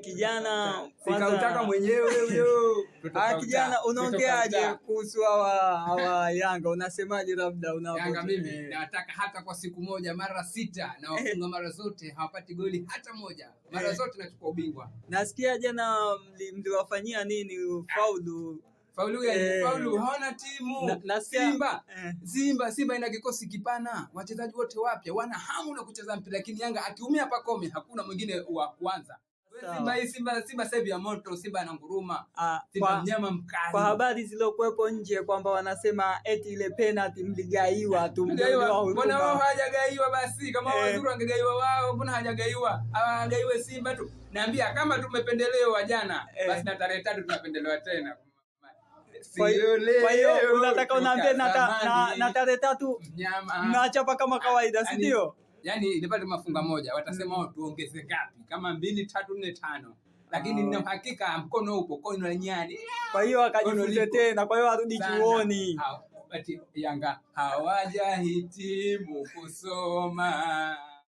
Kijana kwanza utaka mwenyewe huyo. Kijana unaongeaje kuhusu hawa Yanga? Unasemaje labda Yanga mimi nataka hata kwa siku moja mara 6 na wafunga mara zote hawapati goli hata moja. Mara zote nachukua ubingwa. Nasikia jana mliwafanyia nini Faulu hawana timu. Simba ina kikosi kipana, wachezaji wote wapya, wana hamu na kucheza mpira, lakini Yanga akiumia Pacome hakuna mwingine wa kwanza. Simba sasa hivi ya moto, Simba ananguruma. Simba mnyama mkali. Kwa habari zilizokuepo nje kwamba wanasema eti ile penalty mligaiwa tu. Mbona wao hawajagaiwa basi? Kama wazuri wangegaiwa wao, mbona hawajagaiwa? Hawagaiwe Simba tu. Naambia kama tumependelewa jana, basi na tarehe 3 tunapendelewa tena. Kwa hiyo unataka unaambia na tarehe 3 mnachapa kama kawaida, si ndio? Yaani nipate mafunga moja, watasema tuongeze ngapi? Kama 2, 3, 4, 5. Lakini nina hakika mkono upo, kono la nyani. Kwa hiyo akajifunze tena, kwa hiyo arudi chuoni. Yanga hawajahitimu kusoma.